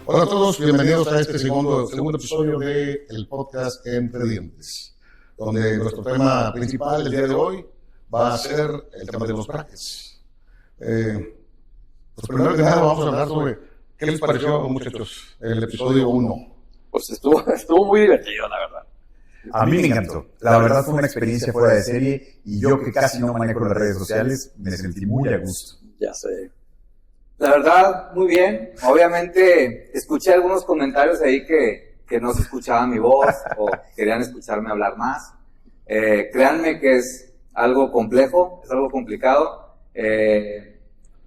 Hola a todos, bienvenidos a este segundo episodio del podcast Entre Dientes, donde nuestro tema principal del día de hoy va a ser el tema de los brackets. Pues primero que nada vamos a hablar sobre qué les pareció, muchachos, el episodio 1. Pues estuvo muy divertido, la verdad. A mí me encantó. La verdad fue una experiencia fuera de serie y yo que casi no manejo las redes sociales, me sentí muy a gusto. Ya sé. La verdad, muy bien. Obviamente, escuché algunos comentarios ahí que no se escuchaba mi voz o querían escucharme hablar más. Créanme que es algo complejo, es algo complicado.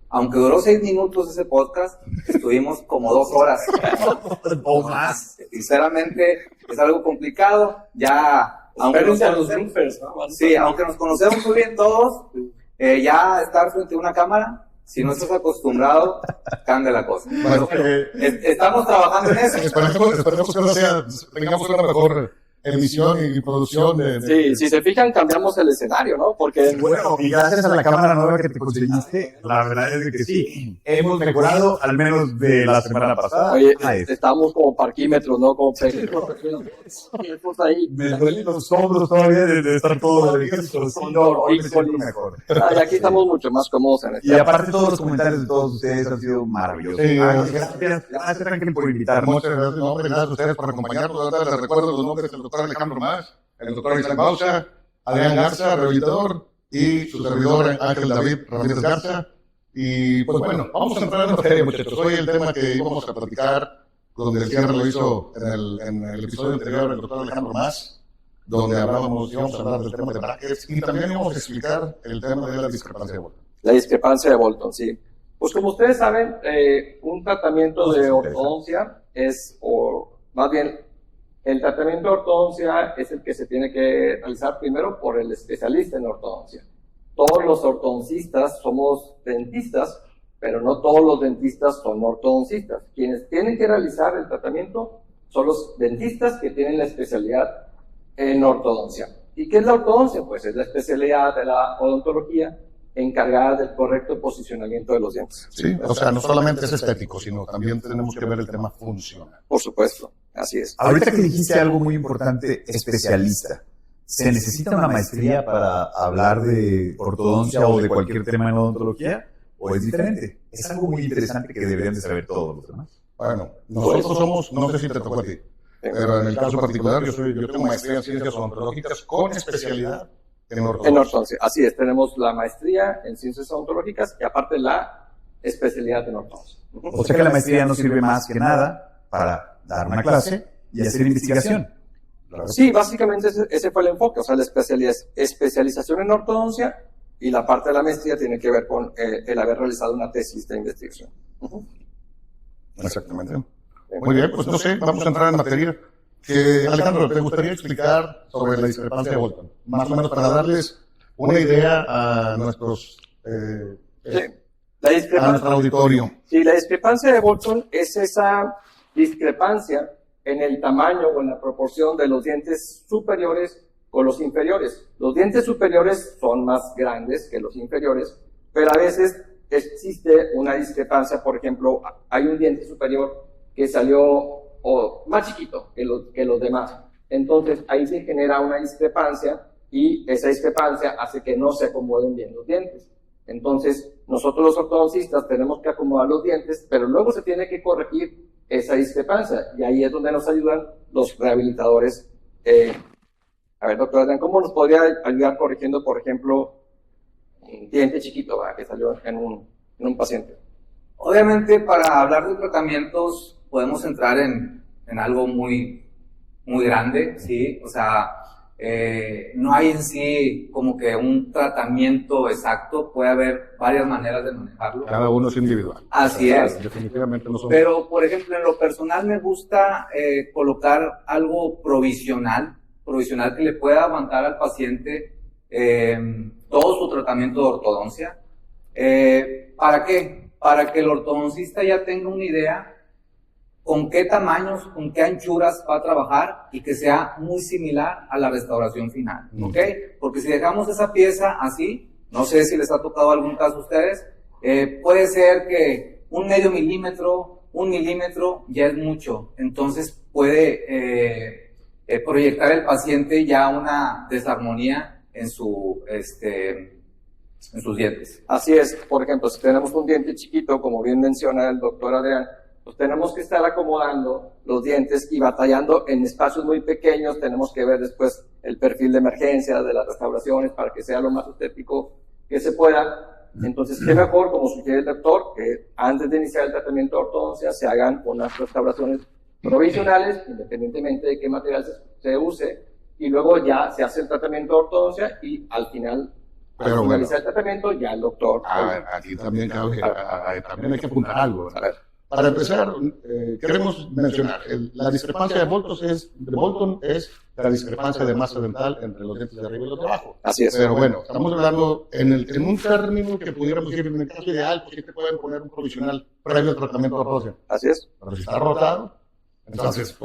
Aunque duró 6 minutos ese podcast, estuvimos como 2 horas. O más. Sinceramente, es algo complicado. Ya, aunque nos conocemos, sí, aunque nos conocemos muy bien todos, ya estar frente a una cámara, si no estás acostumbrado, cambia la cosa. Bueno, Estamos trabajando en eso. esperemos que no tengamos una mejor emisión y producción de... Sí, si se fijan, cambiamos el escenario, ¿no? Porque Bueno, y gracias a la cámara nueva que te conseguiste, la verdad es que sí, hemos mejorado al menos de la semana pasada. oye, a esta. estamos como parquímetros, ¿no? Como ahí. Me duelen los hombros todavía de estar todo de ejército. Sí, no, hoy me siento mejor. Y aquí estamos mucho más cómodos en Y aparte todos los comentarios de todos ustedes han sido maravillosos. Sí, Gracias Franklin por invitarnos. Muchas gracias, no, gracias a ustedes por acompañarnos. Ahora les recuerdo los nombres del doctor Alejandro Más, el doctor Isaac Bausa, Adrián Garza, rehabilitador, y su servidor Ángel David Ramírez Garza. Y pues bueno, vamos a entrar en materia, muchachos. Hoy el tema que íbamos a platicar, donde el cierre lo hizo en el episodio anterior el doctor Alejandro Más, donde íbamos a hablar del tema de brackets y también íbamos a explicar el tema de la discrepancia de Bolton. La discrepancia de Bolton, sí. Pues como ustedes saben, un tratamiento de ortodoncia o más bien, el tratamiento de ortodoncia es el que se tiene que realizar primero por el especialista en ortodoncia. Todos los ortodoncistas somos dentistas, pero no todos los dentistas son ortodoncistas. Quienes tienen que realizar el tratamiento son los dentistas que tienen la especialidad en ortodoncia. ¿Y qué es la ortodoncia? Pues es la especialidad de la odontología encargada del correcto posicionamiento de los dientes. Sí, o sea, no solamente es estético, sino también tenemos que ver el tema funcional. Por supuesto, así es. Ahorita que dijiste algo muy importante, especialista. ¿Se necesita una maestría para hablar de ortodoncia o de cualquier tema en odontología? ¿O es diferente? Es algo muy interesante que deberían de saber todos los demás. Bueno, nosotros somos, no sé si te tocó a ti, pero en el caso particular yo tengo maestría en ciencias odontológicas con especialidad en ortodoncia. En ortodoncia, así es. Tenemos la maestría en ciencias odontológicas y aparte la especialidad en ortodoncia. O sea que la maestría no sirve más que nada para dar una clase y hacer investigación. Sí, básicamente ese fue el enfoque, o sea, la especialización en ortodoncia y la parte de la maestría tiene que ver con el haber realizado una tesis de investigación. Exactamente. Muy bien, pues no sé, vamos a entrar en materia. Alejandro, ¿te gustaría explicar sobre la discrepancia de Bolton? Más o menos para darles una idea a nuestros a nuestro auditorio. Sí, la discrepancia de Bolton es esa discrepancia en el tamaño o en la proporción de los dientes superiores con los inferiores. Los dientes superiores son más grandes que los inferiores, pero a veces existe una discrepancia. Por ejemplo, hay un diente superior que salió más chiquito que los demás. Entonces, ahí se genera una discrepancia y esa discrepancia hace que no se acomoden bien los dientes. Entonces, nosotros los ortodoncistas tenemos que acomodar los dientes, pero luego se tiene que corregir esa discrepancia y ahí es donde nos ayudan los rehabilitadores. A ver, doctor Adrián, ¿cómo nos podría ayudar corrigiendo, por ejemplo, un diente chiquito que salió en un paciente? Obviamente, para hablar de tratamientos, podemos entrar en algo muy, muy grande, ¿sí? O sea, no hay en sí como que un tratamiento exacto, puede haber varias maneras de manejarlo. Cada uno es individual. Así es. Definitivamente no son... Pero, por ejemplo, en lo personal me gusta colocar algo provisional que le pueda aguantar al paciente todo su tratamiento de ortodoncia. ¿Para qué? Para que el ortodoncista ya tenga una idea con qué tamaños, con qué anchuras va a trabajar y que sea muy similar a la restauración final, ¿ok? Porque si dejamos esa pieza así, no sé si les ha tocado algún caso a ustedes, puede ser que 1/2 milímetro, 1 milímetro ya es mucho, entonces puede proyectar el paciente ya una desarmonía en sus dientes. Así es, por ejemplo, si tenemos un diente chiquito, como bien menciona el doctor Adrián, pues tenemos que estar acomodando los dientes y batallando en espacios muy pequeños. Tenemos que ver después el perfil de emergencia de las restauraciones para que sea lo más estético que se pueda. Entonces, qué mejor, como sugiere el doctor, que antes de iniciar el tratamiento de ortodoncia se hagan unas restauraciones provisionales, independientemente de qué material se use, y luego ya se hace el tratamiento de ortodoncia y al final, al finalizar el tratamiento, ya el doctor... Aquí también, también hay que apuntar algo. A ver. Para empezar, queremos mencionar, la discrepancia de Bolton es la discrepancia de masa dental entre los dientes de arriba y los de abajo. Así es. Pero bueno, estamos hablando en un término que pudiéramos decir, en el caso ideal, pues sí te pueden poner un provisional previo al tratamiento de ortodoncia. Así es. Pero si está rotado, entonces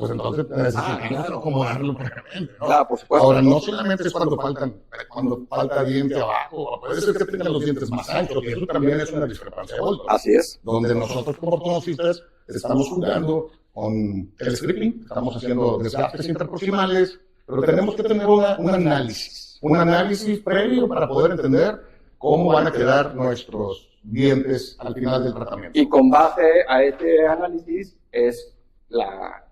necesitamos acomodarlo previamente, ¿no? Claro, por supuesto. Ahora, no solamente es cuando falta diente abajo, puede ser que tengan los dientes más anchos, y eso también es una discrepancia de Bolton. Así es. Donde nosotros como ortodoncistas estamos jugando con el scripting, estamos haciendo desgastes interproximales, pero tenemos que tener un análisis previo para poder entender cómo van a quedar nuestros dientes al final del tratamiento. Y con base a este análisis es la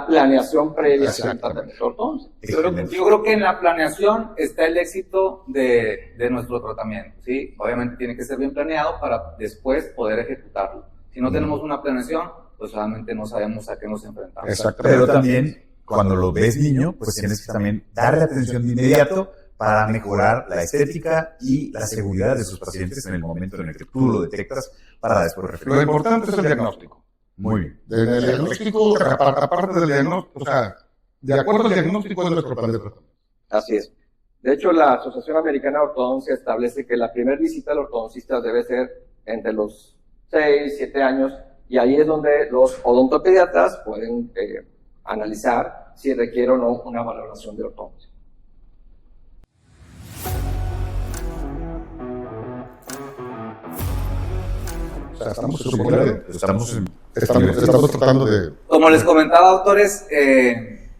planeación previa al tratamiento ortodoncia. Yo creo que en la planeación está el éxito de nuestro tratamiento, ¿sí? Obviamente tiene que ser bien planeado para después poder ejecutarlo. Si no tenemos una planeación, pues realmente no sabemos a qué nos enfrentamos. Pero también, cuando lo ves niño, pues tienes que también darle atención de inmediato para mejorar la estética y la seguridad de sus pacientes en el momento en el que tú lo detectas para después Lo referirlo. importante es el diagnóstico. Muy bien. En el diagnóstico, aparte del diagnóstico, o sea, de acuerdo al diagnóstico es nuestro plan de tratamiento. Así es. De hecho, la Asociación Americana de Ortodoncia establece que la primera visita al ortodoncista debe ser entre los 6, 7 años, y ahí es donde los odontopediatras pueden analizar si requiere o no una valoración de ortodoncia. O sea, estamos tratando de... Como les comentaba, doctores, en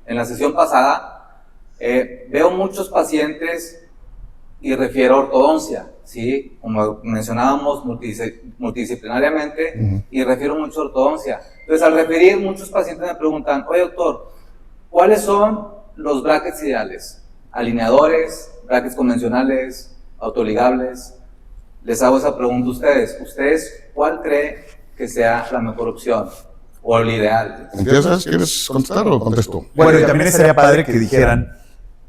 la sesión pasada, veo muchos pacientes y refiero a ortodoncia, ¿sí? Como mencionábamos, multidisciplinariamente, y refiero mucho a ortodoncia. Entonces, al referir, muchos pacientes me preguntan, oye, doctor, ¿cuáles son los brackets ideales? ¿Alineadores, brackets convencionales, autoligables? Les hago esa pregunta a ustedes. ¿Ustedes cuál cree que sea la mejor opción o el ideal? ¿Empiezas? ¿Quieres contestar o contesto? Bueno, y también estaría padre que dijeran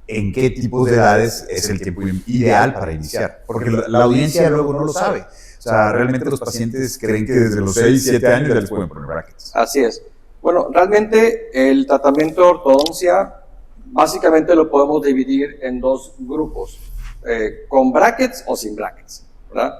en qué tipos de edades es el tiempo ideal para iniciar, porque la audiencia luego no lo sabe. O sea, realmente los pacientes creen que desde los 6, 7 años ya les pueden poner brackets. Así es. Bueno, realmente el tratamiento de ortodoncia básicamente lo podemos dividir en dos grupos, con brackets o sin brackets, ¿verdad?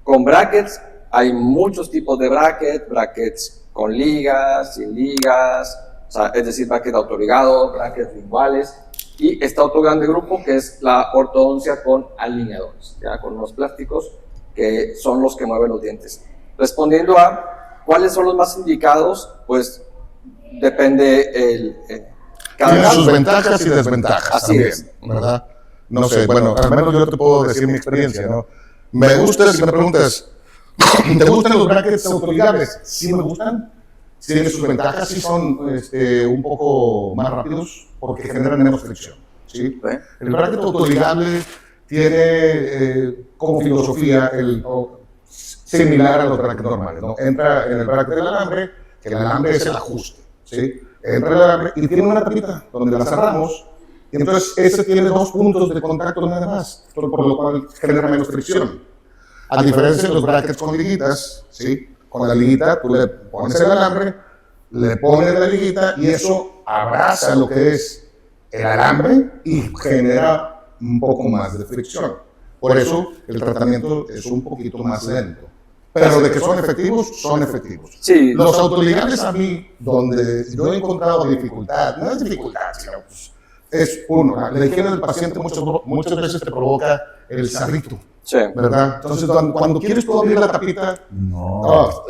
Con brackets hay muchos tipos de brackets con ligas, sin ligas, o sea, es decir, brackets autoligados, brackets linguales, y está otro grande grupo que es la ortodoncia con alineadores, ya con unos plásticos que son los que mueven los dientes. Respondiendo a cuáles son los más indicados, pues depende Tiene sus ventajas y desventajas. Así también, es. ¿verdad? No sé, bueno, al menos yo te puedo decir mi experiencia, ¿no? Me gusta, si me preguntas, ¿te gustan los brackets autoligables? Sí me gustan. Tienen sus ventajas, sí son un poco más rápidos porque generan menos fricción, ¿sí? El bracket autoligable tiene como filosofía similar a los brackets normales, ¿no? Entra en el bracket del alambre, que el alambre es el ajuste, ¿sí? Entra el alambre y tiene una tapita donde la cerramos, y entonces ese tiene 2 puntos de contacto nada más, por lo cual genera menos fricción. A diferencia de los brackets con liguitas, ¿sí? Con la liguita tú le pones el alambre, le pones la liguita y eso abraza lo que es el alambre y genera un poco más de fricción. Por eso el tratamiento es un poquito más lento. Pero de que son efectivos, son efectivos. Sí, Los autoligables a mí, donde yo he encontrado dificultad, no es dificultad, sino pues, es uno, la higiene del paciente muchas veces te provoca el sarrito, Sí. ¿verdad? Entonces, cuando quieres tú abrir la tapita,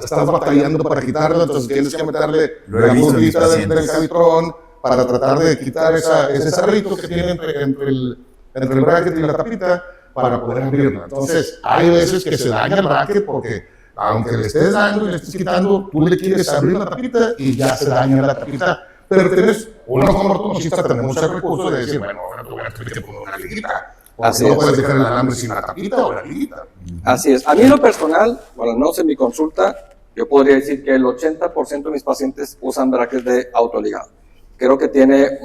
estás batallando para quitarla, entonces tienes que meterle Lo he la visto en mis puntita del pacientes. cavitrón para tratar de quitar ese cerrito que tiene entre el bracket y la tapita para poder abrirla. Entonces, hay veces que se daña el bracket porque, aunque le estés dando y le estés quitando, tú le quieres abrir la tapita y ya se daña la tapita. Pero tienes, uno como ortodoncista tenemos el recurso de decir, bueno, tú voy a tener que poner una liguita. Así No es. puedes dejar el alambre sin la tapita o la liguita. Así es. A mí en lo personal, bueno, no sé mi consulta, yo podría decir que el 80% de mis pacientes usan brackets de autoligado. Creo que tiene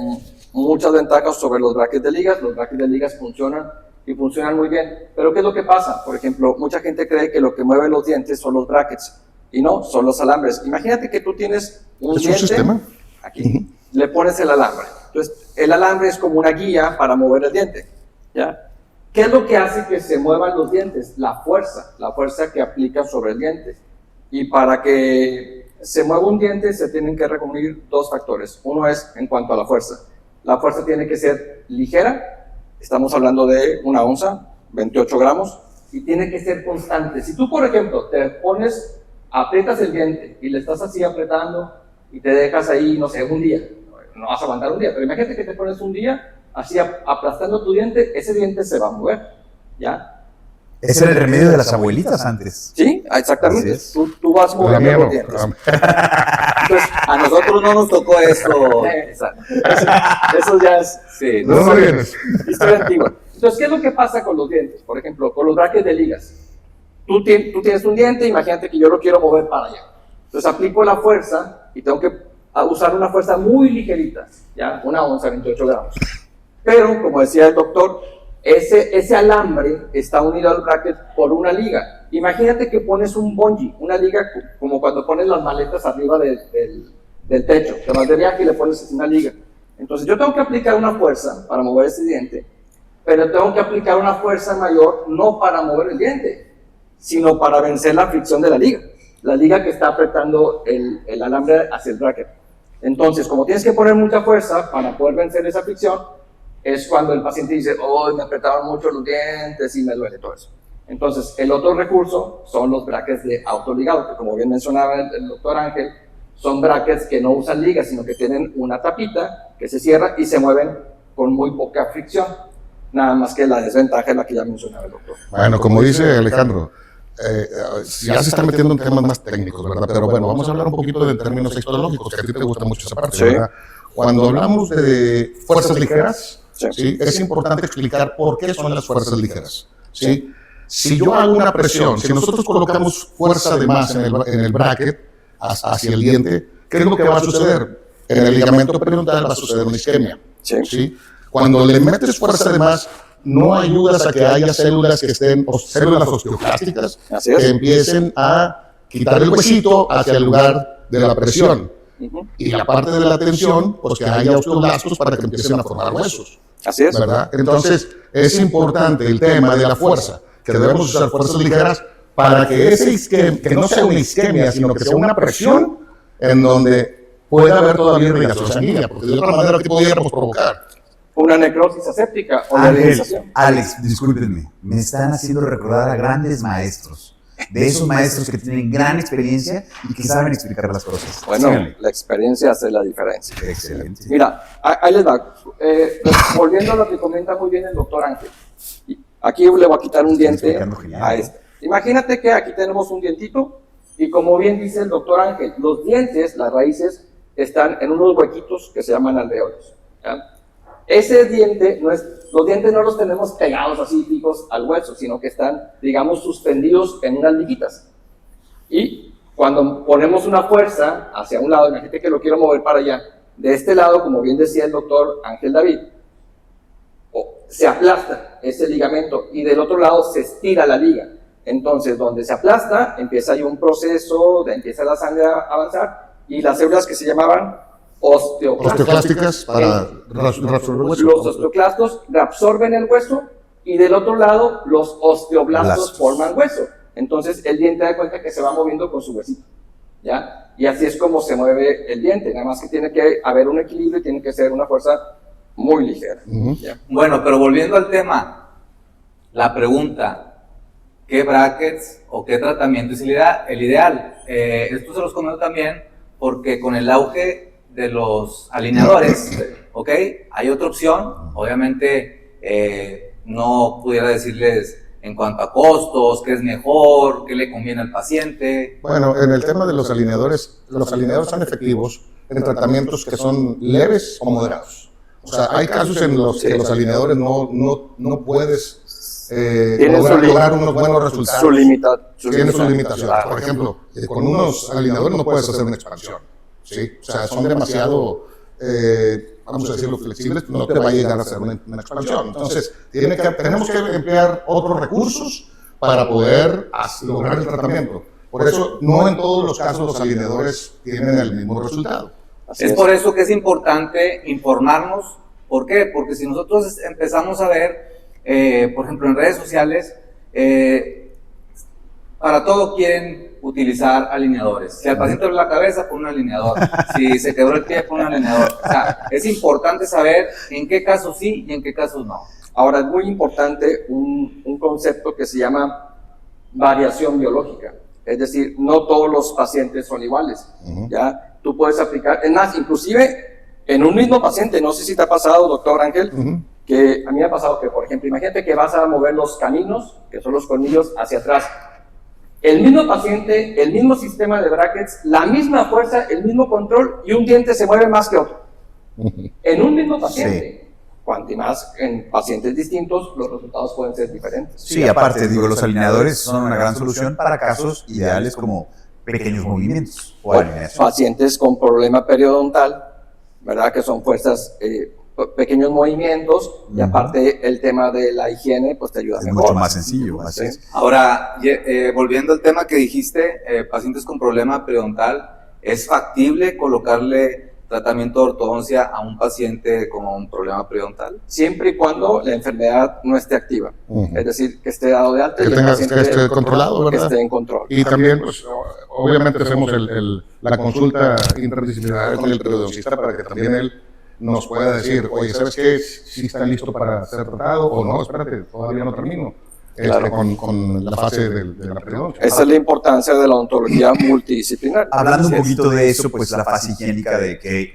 muchas ventajas sobre los brackets de ligas. Los brackets de ligas funcionan y funcionan muy bien. Pero ¿qué es lo que pasa? Por ejemplo, mucha gente cree que lo que mueve los dientes son los brackets y no, son los alambres. Imagínate que tú tienes un Es un diente, sistema. aquí, le pones el alambre. Entonces, el alambre es como una guía para mover el diente, ¿ya? ¿Qué es lo que hace que se muevan los dientes? La fuerza que aplica sobre el diente. Y para que se mueva un diente se tienen que reunir dos factores. Uno es en cuanto a la fuerza. La fuerza tiene que ser ligera, estamos hablando de 1 onza, 28 gramos, y tiene que ser constante. Si tú, por ejemplo, te pones, aprietas el diente y le estás así apretando y te dejas ahí, no sé, un día, no vas a aguantar un día, pero imagínate que te pones un día así aplastando tu diente, ese diente se va a mover, ¿ya? Ese era el remedio de las abuelitas antes. Sí, exactamente. Así es. Tú vas La moviendo mía los no. dientes. Entonces, a nosotros no nos tocó eso. Exacto. Eso ya es Sí, ¿De dónde vienes? historia antigua. Entonces, ¿qué es lo que pasa con los dientes? Por ejemplo, con los brackets de ligas. Tú tienes un diente, imagínate que yo lo quiero mover para allá. Entonces, aplico la fuerza y tengo que usar una fuerza muy ligerita, ¿ya? 1 onza, 28 gramos. Pero, como decía el doctor, ese alambre está unido al bracket por una liga. Imagínate que pones un bungee, una liga como cuando pones las maletas arriba del techo. Te vas de viaje y le pones una liga. Entonces yo tengo que aplicar una fuerza para mover ese diente, pero tengo que aplicar una fuerza mayor no para mover el diente, sino para vencer la fricción de la liga que está apretando el alambre hacia el bracket. Entonces, como tienes que poner mucha fuerza para poder vencer esa fricción, es cuando el paciente dice, oh, me apretaron mucho los dientes y me duele todo eso. Entonces, el otro recurso son los brackets de autoligado, que como bien mencionaba el doctor Ángel, son brackets que no usan ligas, sino que tienen una tapita que se cierra y se mueven con muy poca fricción. Nada más que la desventaja es la que ya mencionaba el doctor. Bueno, como dice Alejandro, ya se está metiendo en temas más técnicos, ¿verdad? Pero bueno, vamos a hablar un poquito de términos sexológicos, que a ti te gusta mucho esa parte, Sí. ¿verdad? Cuando hablamos de fuerzas ligeras, Sí. ¿sí? Es importante explicar por qué son las fuerzas ligeras, ¿sí? Si yo hago una presión, si nosotros colocamos fuerza de más en el bracket hacia el diente, ¿qué es lo que va a suceder? En el ligamento periodontal va a suceder una isquemia, Sí. ¿sí? Cuando le metes fuerza de más, no ayudas a que haya células que estén, o células osteoclásticas, Así es. que empiecen a quitar el huesito hacia el lugar de la presión. Ujú. Y la parte de la tensión, pues que haya osteoblastos para que empiecen a formar huesos, Así es. ¿verdad? Entonces, es importante el tema de la fuerza, que debemos usar fuerzas ligeras para que que no sea una isquemia, sino que sea una presión en donde pueda haber todavía irrigación sanguínea, porque de otra manera, ¿qué pudiéramos provocar? Una necrosis aséptica o Ángel, legalización. Alex, discúlpenme, me están haciendo recordar a grandes maestros, de esos maestros que tienen gran experiencia y que saben explicar las cosas. Bueno, Síganle. la experiencia hace la diferencia. Excelente. Mira, ahí les va. Volviendo a lo que comenta muy bien el doctor Ángel. Y aquí le voy a quitar un diente explicando genial. a este. Imagínate que aquí tenemos un dientito y como bien dice el doctor Ángel, los dientes, las raíces, están en unos huequitos que se llaman alveolos. ¿Ya? Ese diente, los dientes no los tenemos pegados así fijos al hueso, sino que están, digamos, suspendidos en unas liguitas. Y cuando ponemos una fuerza hacia un lado, imagínate que lo quiero mover para allá, de este lado, como bien decía el doctor Ángel David, se aplasta ese ligamento y del otro lado se estira la liga. Entonces, donde se aplasta, empieza ahí un proceso, empieza la sangre a avanzar y las células que se llamaban Osteoclásticas para reabsorber hueso. los osteoclastos reabsorben el hueso y del otro lado los osteoblastos Blastos. forman hueso. Entonces el diente da cuenta que se va moviendo con su huesito, ¿ya? Y así es como se mueve el diente, nada más que tiene que haber un equilibrio y tiene que ser una fuerza muy ligera. Ujú. ¿Ya? Bueno, pero volviendo al tema, la pregunta, qué brackets o qué tratamiento es el ideal. Esto se los comento también porque con el auge de los alineadores, ¿ok? Hay otra opción, obviamente no pudiera decirles en cuanto a costos, qué es mejor, qué le conviene al paciente. Bueno, en el tema de los alineadores son efectivos en tratamientos que son leves o moderados. O sea, hay casos en los que los alineadores no puedes lograr unos buenos resultados. Tiene su limitación. Por ejemplo, con unos alineadores no puedes hacer una expansión. ¿Sí? O sea, son demasiado, vamos a decirlo, flexibles, no te va a llegar a hacer una expansión. Entonces, tenemos que emplear otros recursos para poder lograr el tratamiento. Por eso, no en todos los casos los alineadores tienen el mismo resultado. Es por eso que es importante informarnos. ¿Por qué? Porque si nosotros empezamos a ver, por ejemplo, en redes sociales, para todo quieren utilizar alineadores. Si al paciente le duele la cabeza, pon un alineador. Si se quebró el pie, pon un alineador. O sea, es importante saber en qué casos sí y en qué casos no. Ahora, es muy importante un concepto que se llama variación biológica. Es decir, no todos los pacientes son iguales. ¿Ya? Tú puedes aplicar, es más, inclusive en un mismo paciente, no sé si te ha pasado, doctor Ángel, que a mí me ha pasado que, por ejemplo, imagínate que vas a mover los caninos, que son los colmillos, hacia atrás. El mismo paciente, el mismo sistema de brackets, la misma fuerza, el mismo control, y un diente se mueve más que otro. En un mismo paciente. Sí. Cuanto más en pacientes distintos, los resultados pueden ser diferentes. Sí, aparte, digo, los alineadores son una gran solución para casos ideales como pequeños movimientos o alineación. Pacientes con problema periodontal, ¿verdad? Que son fuerzas, pequeños movimientos, y aparte el tema de la higiene, pues te ayuda es mejor. Mucho más sencillo. Así es. Ahora, volviendo al tema que dijiste, pacientes con problema periodontal, ¿es factible colocarle tratamiento de ortodoncia a un paciente con un problema periodontal? Siempre y cuando la enfermedad no esté activa. Es decir, que esté dado de alta. Que esté controlado, ¿verdad? Que esté en control. Y también, pues, obviamente hacemos la consulta interdisciplinaria con el periodoncista para que también él nos pueda decir, oye, ¿sabes qué? Si está listo para ser tratado o no, espérate, todavía no termino. Claro. Con la fase de la periodoncia. Esa es la importancia de la odontología multidisciplinaria. Hablando un poquito de eso, pues la fase higiénica de que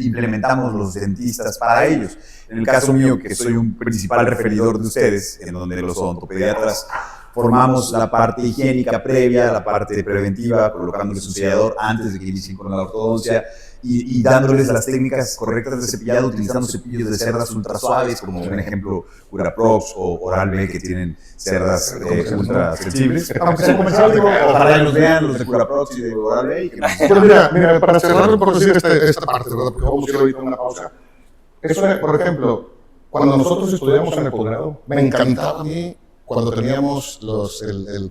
implementamos los dentistas para ellos. En el caso mío, que soy un principal referidor de ustedes, en donde los odontopediatras formamos la parte higiénica previa, la parte preventiva, colocándoles un sellador antes de que inicien con la ortodoncia, y dándoles las técnicas correctas de cepillado, utilizando cepillos de cerdas ultra suaves, como un ejemplo Curaprox o Oral-B, que tienen cerdas ultra sensibles. Aunque sea comercial, digo, ojalá los vean, los de Curaprox y de Oral-B. Pero mira, para cerrar, por decir esta parte, ¿verdad? Porque vamos a ir ahorita una pausa. Eso, por ejemplo, cuando nosotros estudiamos en el posgrado, me encantaba a mí cuando teníamos el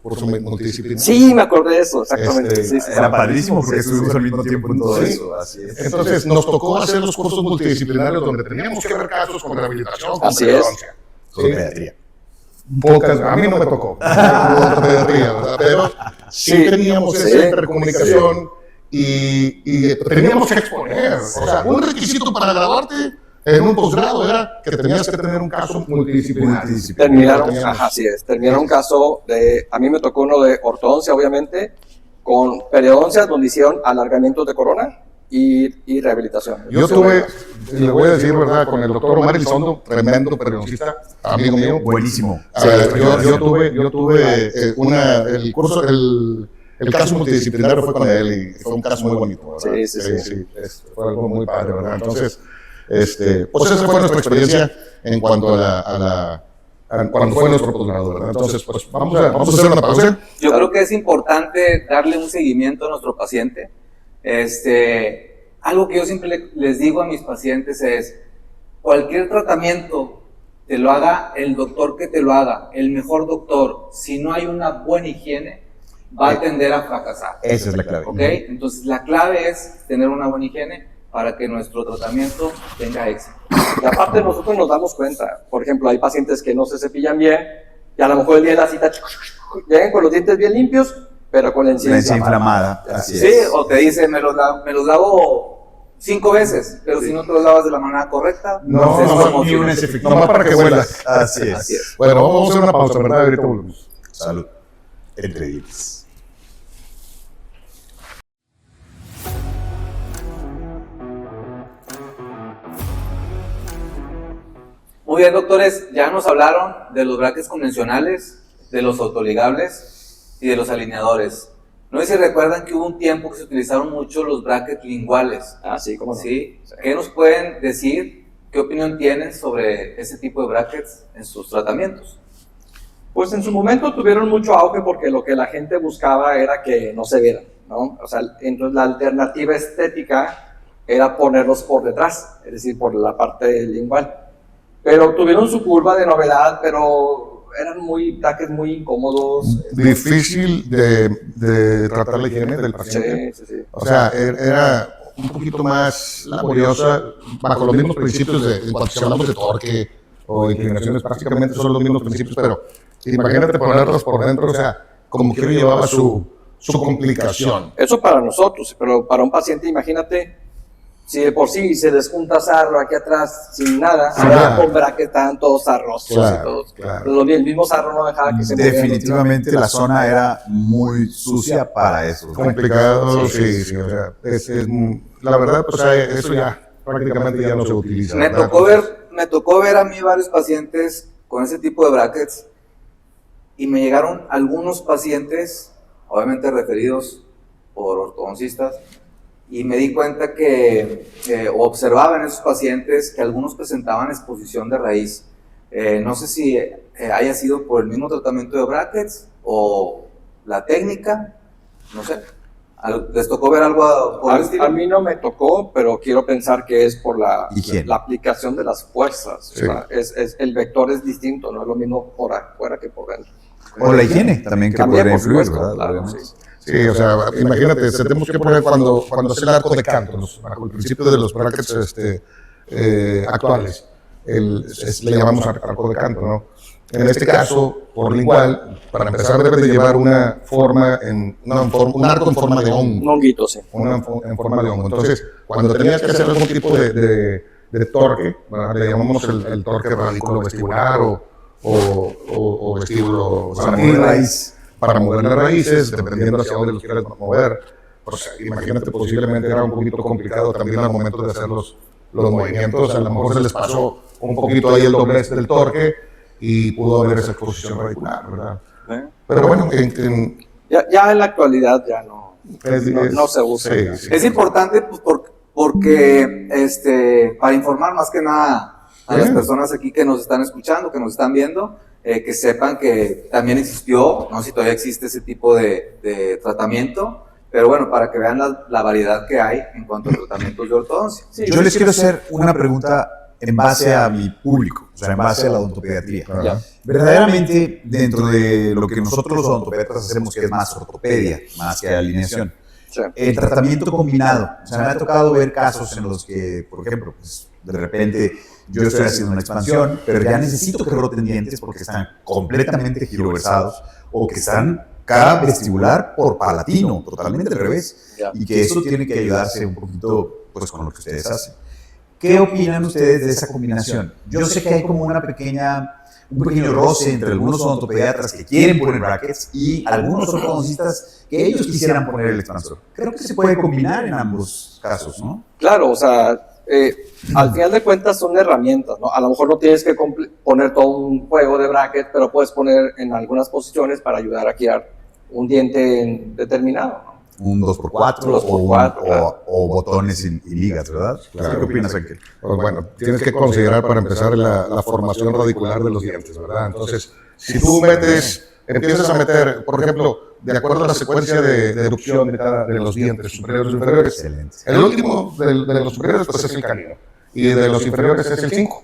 curso multidisciplinario. Sí, me acordé de eso, exactamente. Sí, era padrísimo porque estuvimos al mismo tiempo en todo eso. Así es. Entonces, nos tocó hacer los cursos multidisciplinarios donde teníamos que ver casos con rehabilitación, con periodoncia. Con pediatría. Pocas, a mí no me tocó, pediatría, ¿verdad? Pero sí teníamos esa intercomunicación y teníamos que exponer. O sea, un requisito para graduarte en un posgrado era que tenías que tener un caso multidisciplinario. Terminaron un caso a mí me tocó uno de ortodoncia, obviamente, con periodoncia, donde hicieron alargamientos de corona y rehabilitación. Yo tuve, le voy a decir, ¿verdad?, con el doctor Omar Elizondo, tremendo periodoncista, amigo mío. Buenísimo. Yo tuve el curso, el caso multidisciplinario fue con él y fue un caso muy bonito, ¿verdad? Sí. Fue algo muy padre, ¿verdad? Entonces, pues esa fue nuestra experiencia en cuanto cuando fue nuestro posgrado, ¿verdad? Entonces, pues vamos a hacer una pausa. Yo creo que es importante darle un seguimiento a nuestro paciente. Algo que yo siempre les digo a mis pacientes es, cualquier tratamiento te lo haga el doctor que te lo haga, el mejor doctor, si no hay una buena higiene, va a tender a fracasar. Esa es la clave. ¿Ok? Entonces, la clave es tener una buena higiene para que nuestro tratamiento tenga éxito. Y aparte nosotros nos damos cuenta, por ejemplo, hay pacientes que no se cepillan bien, y a lo mejor el día de la cita llegan con los dientes bien limpios, pero con la encía inflamada. Así sí, es. O te dice, me los lavo 5 veces, pero si no te los lavas de la manera correcta, No, pues, no, como ni si- un es efectivo. Nomás para que huela. Así es. Así es. Bueno, vamos a hacer una pausa, ¿verdad? Ahorita volvemos. Salud. Entre dientes. Muy bien, doctores, ya nos hablaron de los brackets convencionales, de los autoligables y de los alineadores. No sé si recuerdan que hubo un tiempo que se utilizaron mucho los brackets linguales. Ah, sí, cómo no. ¿Sí? ¿Qué nos pueden decir? ¿Qué opinión tienen sobre ese tipo de brackets en sus tratamientos? Pues en su momento tuvieron mucho auge porque lo que la gente buscaba era que no se vieran, ¿no? O sea, entonces la alternativa estética era ponerlos por detrás, es decir, por la parte lingual. Pero tuvieron su curva de novedad, pero eran brackets muy incómodos. Difícil de tratar la higiene del paciente. Sí, sí, sí. O sea, era un poquito más laboriosa, bajo los mismos principios en cuanto si hablamos de torque o inclinaciones, prácticamente son los mismos principios, pero imagínate ponerlos por dentro, o sea, como que llevaba su complicación. Eso para nosotros, pero para un paciente, imagínate, si de por sí se despunta sarro aquí atrás sin nada, ahora con brackets estaban todos sarrosos y Claro, todos. claro. El mismo sarro no dejaba que se moviera. Definitivamente la zona era muy sucia para eso. Complicado, sí, o sea, la verdad, pues eso ya prácticamente ya no se utiliza. Me ¿verdad? tocó ver a mí varios pacientes con ese tipo de brackets y me llegaron algunos pacientes, obviamente referidos por ortodoncistas, y me di cuenta que observaba en esos pacientes que algunos presentaban exposición de raíz. No sé si haya sido por el mismo tratamiento de brackets o la técnica, no sé. ¿Les tocó ver algo por el estilo? A mí no me tocó, pero quiero pensar que es por la Higiene. aplicación de las fuerzas. Sí. O sea, el vector es distinto, no es lo mismo por afuera que por dentro. O la higiene también que También, podría por influir, supuesto, ¿verdad? claro, Obviamente. sí. Sí, o sea, imagínate, tenemos que poner cuando es el arco de canto, bajo el principio de los brackets actuales, le llamamos arco de canto, ¿no? En este caso, por lingual, para empezar debe de llevar una forma, un arco en forma de hongo. Un honguito, sí. En forma de hongo. Entonces, cuando tenías que hacer algún tipo de torque, ¿verdad? Le llamamos el torque radiculo vestibular o vestíbulo raíz, para mover las raíces, dependiendo hacia dónde los quieras mover. Pues, imagínate, posiblemente era un poquito complicado también al momento de hacer los movimientos. A lo mejor se les pasó un poquito ahí el doblez del torque y pudo haber esa exposición radicular, ¿verdad? Pero bueno, Ya en la actualidad ya no se usa. Sí, sí. Es importante pues, porque para informar más que nada a las personas aquí que nos están escuchando, que nos están viendo, que sepan que también existió, no sé si todavía existe ese tipo de tratamiento, pero bueno, para que vean la variedad que hay en cuanto a tratamientos de ortodoncia. Sí, Yo les quiero hacer una pregunta en base a mi público, o sea, en base a la odontopediatría. Ya. Verdaderamente, dentro de lo que nosotros los odontopediatras hacemos, que es más ortopedia, más que alineación, Sí. el tratamiento combinado. O sea, me ha tocado ver casos en los que, por ejemplo, pues, de repente yo estoy haciendo una expansión, pero ya necesito que roten dientes porque están completamente giroversados o que están cara vestibular por palatino, totalmente al revés. Ya. Y que eso tiene que ayudarse un poquito pues, con lo que ustedes hacen. ¿Qué opinan ustedes de esa combinación? Yo sé que hay como un pequeño roce entre algunos odontopediatras que quieren poner brackets y algunos ortodoncistas que ellos quisieran poner el expansor. Creo que se puede combinar en ambos casos, ¿no? Claro, o sea, al final de cuentas son herramientas, ¿no? A lo mejor no tienes que poner todo un juego de brackets, pero puedes poner en algunas posiciones para ayudar a girar un diente determinado, ¿no? Un 2x4, 2x4, claro. o botones y ligas, ¿verdad? Claro. ¿Qué opinas, Ángel? Pues bueno, tienes que considerar para empezar la formación radicular de los dientes, ¿verdad? Entonces, si tú empiezas a meter, por ejemplo, de acuerdo a la secuencia de erupción de los dientes superiores e inferiores, Excelente. el último de los superiores pues es el canino y de los inferiores es el 5.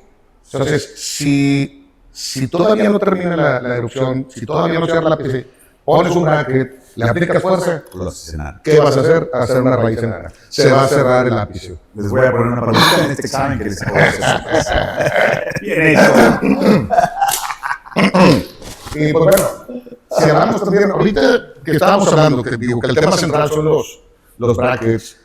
Entonces, si todavía no termina la erupción, si todavía no cierra la lápiz, pones un bracket, le aplicas fuerza, Los escenarios. ¿qué vas a hacer? Hacer una raíz enana. Se va a cerrar el ápice. Les voy a poner una palomita en este examen que les acabo de hacer. Bien hecho. Y pues bueno, si hablamos también, ahorita que estábamos hablando, que el tema central son los brackets,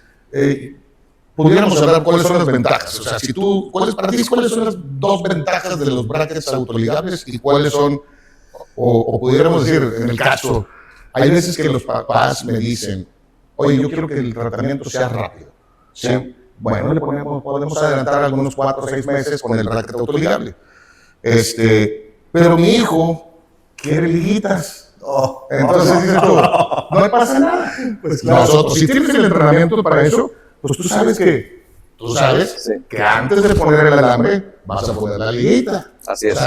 pudiéramos hablar cuáles son las ventajas. O sea, si tú, para ti, ¿cuáles son las dos ventajas de los brackets autoligables y cuáles son, o pudiéramos decir, en el caso, hay veces que los papás me dicen, oye, yo quiero que el tratamiento sea rápido. ¿Sí? Bueno, podemos adelantar algunos 4 o 6 meses con el bracket autoligable. Pero mi hijo quiere liguitas. Entonces dices tú, no me pasa nada. Pues claro. Nosotros, si tienes el entrenamiento para eso, pues tú sabes que antes de poner el alambre vas a poner la liguita. Así es.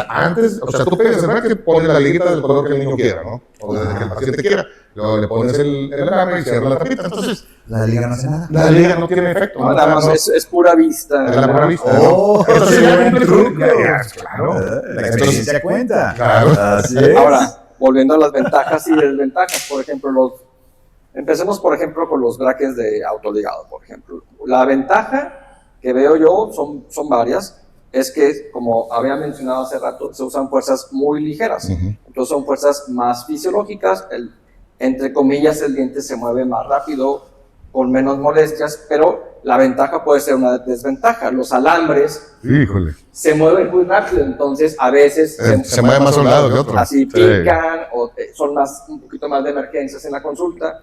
O sea, tú pegas el bracket, pones la liguita del color que el niño quiera, ¿no? O desde que el paciente quiera. Luego le pones el alambre y cierras la tapita. Entonces, la liga no hace nada. La liga no tiene efecto. No, nada más es pura vista. Es la pura vista. Entonces ya buen truco. Claro. La experiencia cuenta. Claro. Así es. Ahora, volviendo a las ventajas y desventajas, por ejemplo, empecemos, por ejemplo, con los brackets de autoligado, por ejemplo. La ventaja que veo yo son varias. Es que, como había mencionado hace rato, se usan fuerzas muy ligeras. Entonces son fuerzas más fisiológicas. Entre comillas, el diente se mueve más rápido, con menos molestias, pero la ventaja puede ser una desventaja. Los alambres se mueven muy rápido, entonces a veces se mueven más a un lado que otro. Así pican, o son un poquito más de emergencias en la consulta.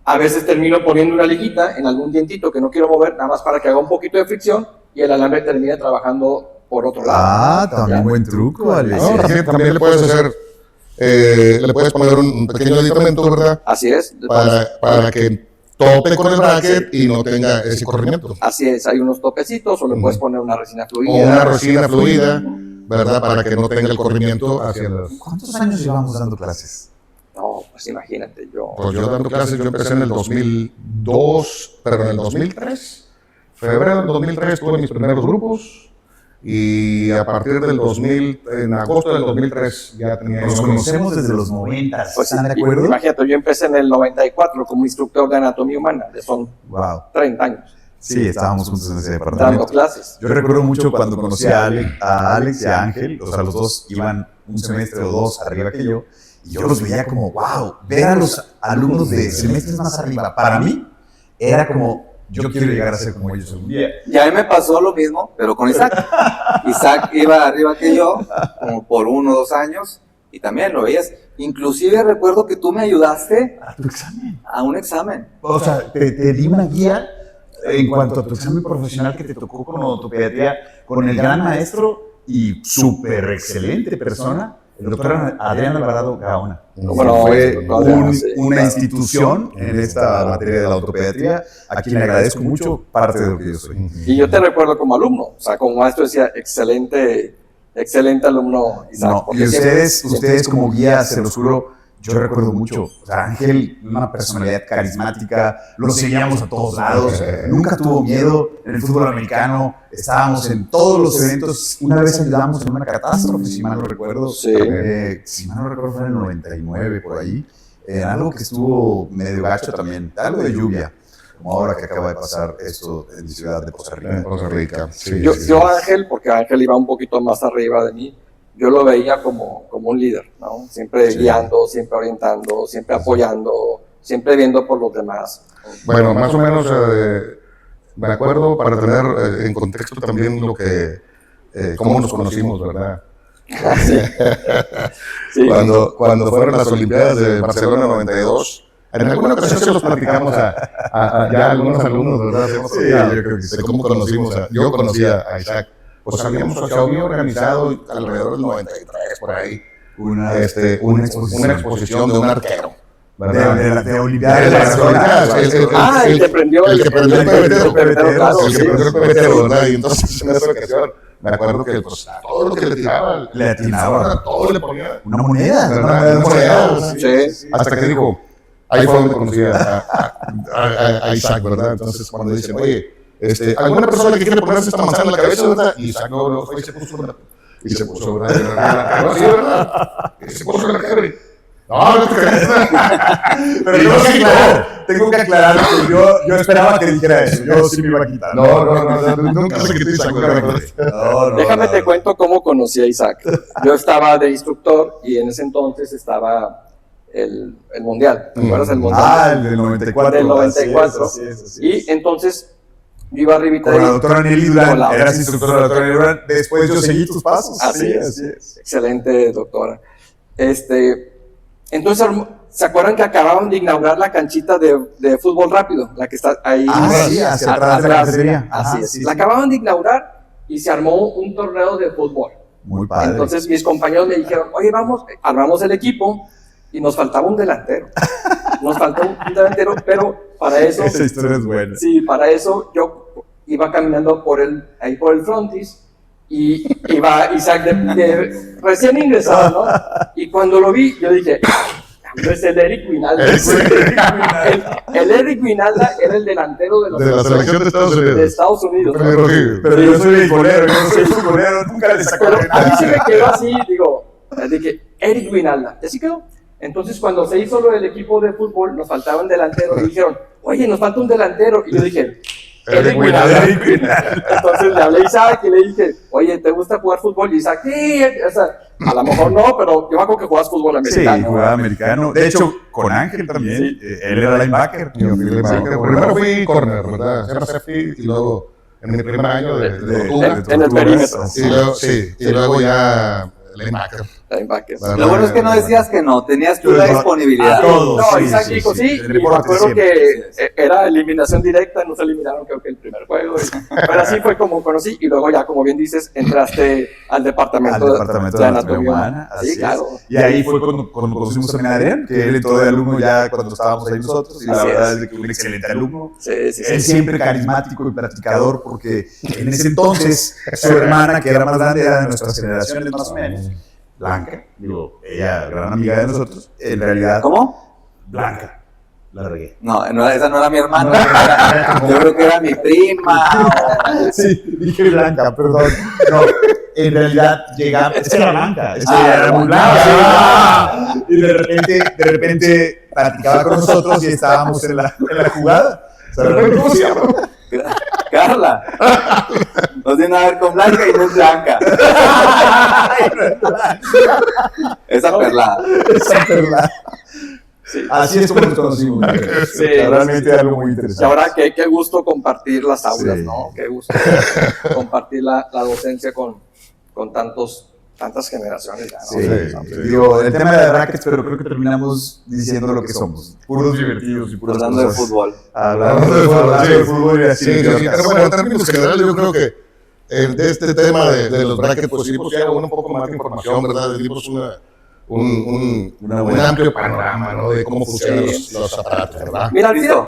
A veces termino poniendo una liguita en algún dientito que no quiero mover, nada más para que haga un poquito de fricción, y el alambre termina trabajando por otro lado. También buen truco, Alex. No, también le puedes hacer, le puedes poner un pequeño aditamento, ¿verdad? Así es. Para que tope con el bracket y no tenga ese corrimiento. Así es, hay unos topecitos, o le puedes poner una resina fluida. O una resina fluida, ¿verdad? Para que no tenga el corrimiento hacia las... ¿Cuántos años llevamos dando clases? No, pues imagínate, Pues yo dando clases, yo empecé en el 2002, pero en el 2003. Febrero del 2003 tuve mis primeros grupos y a partir del 2000, en agosto del 2003 ya tenía... Nos conocemos desde los 90, pues, ¿están de acuerdo? Imagínate, yo empecé en el 94 como instructor de anatomía humana, son 30 años. Sí, estábamos juntos en ese departamento. Dando clases. Yo recuerdo mucho cuando conocí a Alex y a Ángel, o sea, los dos iban un semestre o dos arriba que yo, y yo los veía como, wow, ver a los alumnos de semestres más arriba, para mí era como, yo quiero llegar a ser como ellos algún día. Y a mí me pasó lo mismo, pero con Isaac. Isaac iba arriba que yo, como por 1 o 2 años, y también lo veías. Inclusive recuerdo que tú me ayudaste ¿A tu examen? a un examen. O sea, te di una guía en cuanto a tu examen profesional que te tocó con odontopediatría, con el gran maestro y súper excelente persona, el doctor Adrián Alvarado Gaona. Bueno, Fue sí, una institución en esta materia de la ortopediatría, a quien le agradezco mucho parte de lo que yo soy. Y yo te recuerdo como alumno, o sea, como maestro decía, excelente alumno, Isaac. No, y ustedes como guía, se los juro, yo recuerdo mucho, o sea, Ángel, una personalidad carismática, lo seguíamos a todos lados, nunca tuvo miedo en el fútbol americano, estábamos en todos los eventos, una vez ayudamos en una catástrofe, si mal no recuerdo, Sí. si mal no recuerdo fue en el 99, por ahí, algo que estuvo medio gacho también, algo de lluvia, como ahora que acaba de pasar esto en mi ciudad de Costa Rica. Costa Rica, sí. Yo Ángel, porque Ángel iba un poquito más arriba de mí, yo lo veía como un líder, ¿no? Siempre guiando, siempre orientando, siempre apoyando, siempre viendo por los demás. Bueno, más o menos me acuerdo para tener en contexto también lo que, cómo nos conocimos, ¿verdad? Sí. Cuando fueron las Olimpiadas de Barcelona 92, en alguna ocasión se los platicamos a ya algunos alumnos, ¿verdad? Sí, yo creo que sí. De cómo conocimos yo conocía a Isaac. Pues habíamos organizado alrededor del 93, por ahí, una exposición de un arquero. De Olimpiadas de Barcelona. El que prendió el pebetero, claro, el que prendió el pebetero, ¿verdad? Y entonces en esa ocasión me acuerdo que pues, todo lo que le tiraba, le atinaba. todo le ponía Una moneda. ¿verdad? Una moneda, Sí. hasta que dijo, ahí fue donde conocí a Isaac, ¿verdad? Entonces cuando dicen, oye, alguna persona que quiere ponerse esta manzana en la cabeza, ¿verdad? Y Isaac no fue y se puso, ¿verdad? Y se puso, ¿verdad? Sí, ¿verdad? Y se puso en la cara. No te crees. Pero tengo que aclarar que yo esperaba que dijera eso. Yo sí me iba a quitar. No, nunca se quitó Isaac. Déjame te cuento cómo conocí a Isaac. Yo estaba de instructor y en ese entonces estaba el Mundial. ¿Te acuerdas del Mundial? El del 94. Del 94. Así es. Y entonces Yo iba arribita Con la ahí. doctora Nelly Con Durán, la- eras instructora de la doctora Nelly Durán, después yo seguí tus pasos. Así es. así es. Excelente, doctora. Entonces, ¿se acuerdan que acababan de inaugurar la canchita de fútbol rápido? La que está ahí. Sí, hacia atrás de la cafetería. Así Ajá, es. sí, La sí. acababan de inaugurar y se armó un torneo de fútbol. Muy padre. Entonces mis compañeros me dijeron, oye, vamos, armamos el equipo y nos faltaba un delantero. Nos faltó un delantero, pero para eso, Esa historia es buena. sí, para eso yo iba caminando ahí por el frontis y iba Isaac recién ingresado, ¿no? Y cuando lo vi, yo dije, es el Eric Winalda. El Eric Winalda era el delantero de De la selección de Estados Unidos. de Estados Unidos. Pero sí. Pero yo soy beisbolero, yo no soy futbolero, nunca le saco Pero de a mí nada. se me quedó así, dije, Eric Winalda, y así quedó. Entonces, cuando se hizo lo del equipo de fútbol, nos faltaba un delantero, y dijeron, oye, nos falta un delantero, y yo dije, Eric Winalda. Entonces le hablé a Isaac y le dije, oye, ¿te gusta jugar fútbol? Y Isaac, sí, o sea, a lo mejor no, pero yo me acuerdo que jugabas fútbol Sí, americano. jugaba americano. De hecho, con Ángel también. Sí. Él era linebacker. Yo fui linebacker. Primero fui corner, ¿verdad? Era safety y luego en mi primer año de tortuga. En el perímetro. Y luego, sí, y luego ya linebacker. Linebackers. Vale. Lo bueno es que no decías que no, tenías tú la A disponibilidad. todos. No, Sí, Isaac sí, dijo sí. sí, El y me deporte acuerdo siempre. que era eliminación directa, no se eliminaron creo que el primer juego, pero así fue como conocí, y luego ya, como bien dices, entraste al departamento, Al departamento de anatomía humana. Sí, Así claro. es. Y ahí fue cuando conocimos también a Adrián, que él entró de alumno ya cuando estábamos ahí nosotros. Y la Así verdad es. es que un excelente alumno. Sí, sí, sí. Él siempre carismático y platicador, porque en ese entonces su hermana, que era más grande, era de nuestras generaciones más o menos, Blanca, digo, ella, gran amiga de nosotros, en realidad, ¿Cómo? Blanca, la regué. No, esa no era mi hermana. Yo creo que era mi prima. Sí, dije Blanca, perdón. No, en realidad llegaba, esa era Blanca, esa Ah, era muy Blanca. Blanca. Y de repente platicaba con nosotros y estábamos en la jugada. ¿Sabes cómo se llama? Carla. No tiene nada que ver con Blanca y no es Blanca. Esa perla. Esa perla. Así es como nos conocimos. Sí. Realmente algo muy Y interesante. ahora qué gusto compartir las aulas, Sí. ¿no? Qué gusto compartir la docencia con tantas generaciones ya, ¿no? Sí, digo, el tema de brackets, pero creo que terminamos diciendo lo que somos. Puros divertidos y puras Hablando de cosas. fútbol. Hablando de fútbol y así. Sí, sí, sí. Pero bueno, en términos generales, yo creo que de este tema de los brackets, pues sí, pues ya un poco más de información, ¿verdad? Dimos un amplio panorama, ¿no? De cómo funcionan los aparatos, ¿verdad? Mira, al ¿Listo?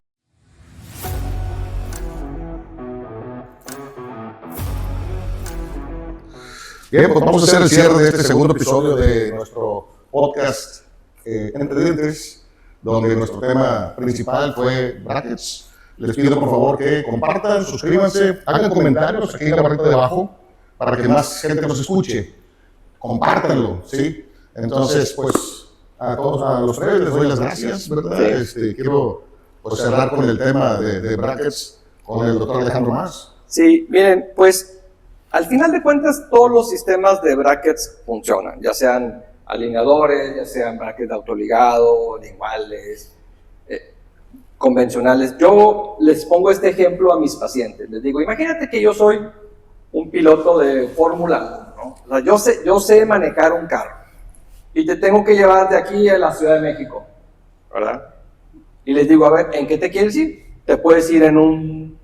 Bien, pues vamos a hacer el cierre de este segundo episodio de nuestro podcast Entre Dientes, donde nuestro tema principal fue brackets. Les pido por favor que compartan, suscríbanse, hagan comentarios aquí en la barrita de abajo para que más gente nos escuche. Compártanlo, ¿sí? Entonces, pues a todos, a los tres les doy las gracias, ¿verdad? Quiero pues, cerrar con el tema de brackets con el doctor Alejandro Más. Sí, miren, pues al final de cuentas todos los sistemas de brackets funcionan, ya sean alineadores, ya sean brackets de autoligado, linguales, convencionales. Yo les pongo este ejemplo a mis pacientes. Les digo, imagínate que yo soy un piloto de Fórmula 1, ¿no? O sea, yo sé manejar un carro y te tengo que llevar de aquí a la Ciudad de México, ¿verdad? Y les digo, a ver, ¿en qué te quieres ir? Te puedes ir en un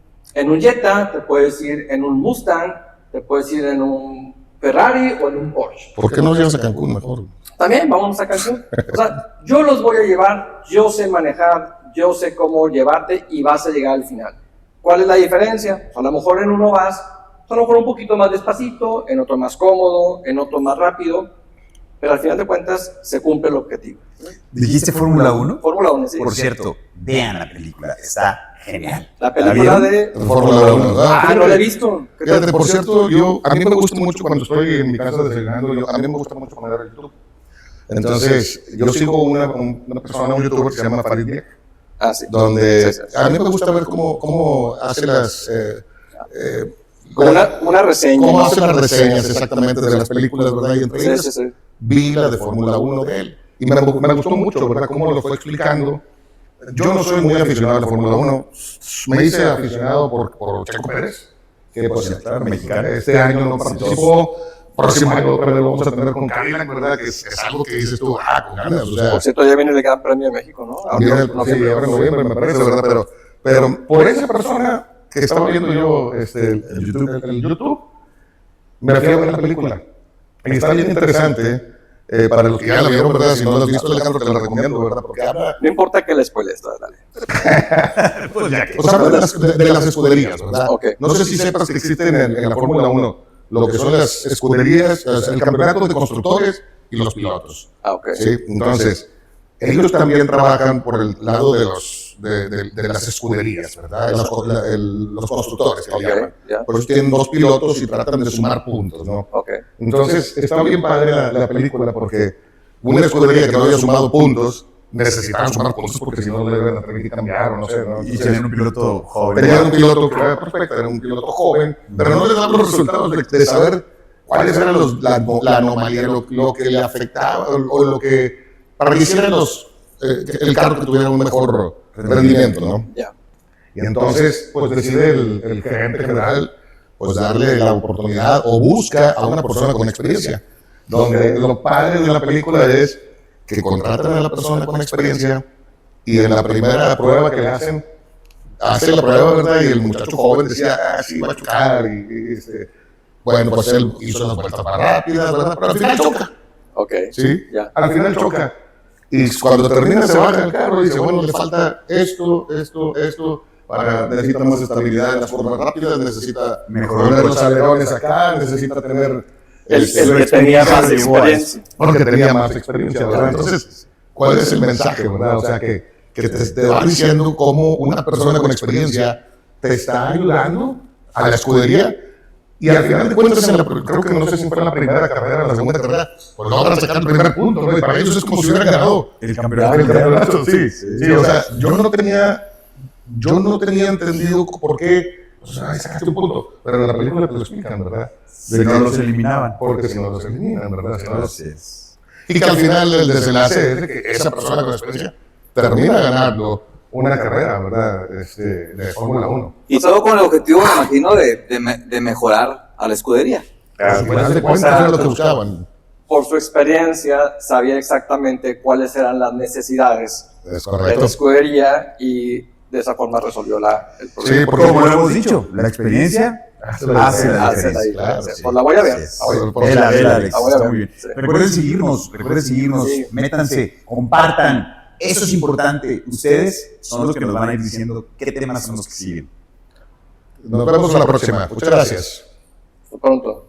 Jetta, te puedes ir en un Mustang, te puedes ir en un Ferrari o en un Porsche. ¿Por qué no llevas a Cancún mejor? También vamos a Cancún. O sea, yo los voy a llevar, yo sé manejar, yo sé cómo llevarte y vas a llegar al final. ¿Cuál es la diferencia? A lo mejor en uno vas, a lo mejor un poquito más despacito, en otro más cómodo, en otro más rápido, pero al final de cuentas se cumple el objetivo. ¿Dijiste Fórmula 1? Fórmula 1, sí. Por cierto, vean la película, está genial. La película de... Fórmula 1, ¿verdad? Ah, no la he visto. ¿Qué tal? Fíjate, por cierto, a mí me gusta mucho cuando estoy en mi casa desayunando, a mí me gusta mucho poner YouTube. Entonces, yo sigo una persona, un youtuber que se llama Farid Diek, Ah, sí. donde Sí, sí. a mí me gusta ver cómo hace las... Como una reseña. cómo ¿no? hace las reseñas exactamente de las películas, ¿verdad? Y entre Sí, ellas sí, sí. vi la de Fórmula 1 de él. Y me gustó mucho, ¿verdad? Cómo lo fue explicando yo no soy muy aficionado a la Fórmula 1. Me hice aficionado por Checo Pérez, que pues claro, mexicano. este año no participó. Próximo año lo vamos a tener con Cadillac, ¿verdad? Que es algo que dices tú, con ganas. O sea, Por cierto, ya viene el Gran Premio de México, ¿no? viene ahora en noviembre, me parece, ¿verdad? Pero por esa persona que estaba viendo yo el YouTube, me fui a ver la película. Y está bien interesante. Para los que ya la vieron, ¿verdad? Si no la has visto, Alejandro, te la recomiendo, ¿verdad? Porque habla... No importa que la spoilees, dale. Pues ya que... O sea, habla de las escuderías, ¿verdad? Ok. No sé si sepas que existen en la Fórmula 1 lo que son las escuderías, el campeonato de constructores y los pilotos. Ok. ¿Sí? Entonces, ellos también trabajan por el lado de las escuderías, ¿verdad? Los constructores, que le llaman. Ya. Por eso tienen 2 pilotos y tratan de sumar puntos, ¿no? Ok. Entonces, está bien padre la película porque una escudería que no había sumado puntos, necesitaban sumar puntos porque si no le deben tener que cambiar o no sé, ¿no? Y tenían un piloto joven. Tenían un piloto que era perfecto, era un piloto joven, pero no les daban los resultados de saber cuáles eran la anomalía, lo que le afectaba o lo que, para que hicieran el carro que tuviera un mejor rendimiento, ¿no? Ya. Y entonces, pues decide el gerente general, pues darle la oportunidad o busca a una persona con experiencia. Donde lo padre de la película es que contratan a la persona con experiencia y en la primera prueba que le hacen, hace la prueba, ¿verdad? Y el muchacho joven decía, sí, va a chocar. Bueno, pues él hizo las vueltas más rápidas, ¿verdad? Pero al final choca. Ok. ¿Sí? Ya. Al final choca. Y cuando termina se baja del carro y dice, bueno, le falta esto, necesita más estabilidad en las formas rápidas, necesita mejorar los alerones acá, necesita tener... El que tenía más experiencia. Porque tenía más experiencia, ¿verdad? Entonces, ¿cuál es el mensaje, verdad? O sea, que te va diciendo cómo una persona con experiencia te está ayudando a la escudería y al final de cuentas, creo que no sé si fue en la primera carrera, la segunda carrera, pues logran sacar el primer punto, ¿no? Y para ellos es como si hubieran ganado el campeonato. Sí, o sea, yo no tenía entendido por qué, o sea, sacaste un punto, pero en la película te lo explican, ¿verdad? Si no los eliminaban. Porque si no los eliminan, ¿verdad? Y que al final el desenlace es de que esa persona con experiencia termina ganando una carrera, ¿verdad? De Fórmula 1. Y todo con el objetivo, me imagino, de mejorar a la escudería. Al final de cuentas era lo que buscaban. Por su experiencia, sabía exactamente cuáles eran las necesidades Es de la correcto. escudería y de esa forma resolvió el problema. Sí, porque Como lo hemos dicho, la experiencia hace la Hace la diferencia. diferencia. Pues la voy a ver. Vela, Alex, La voy a está ver. muy bien. Sí. Recuerden seguirnos, Sí. métanse, compartan. Eso es importante. Ustedes son los que nos van a ir diciendo qué temas son los que siguen. Nos vemos la próxima. Muchas gracias. Hasta pronto.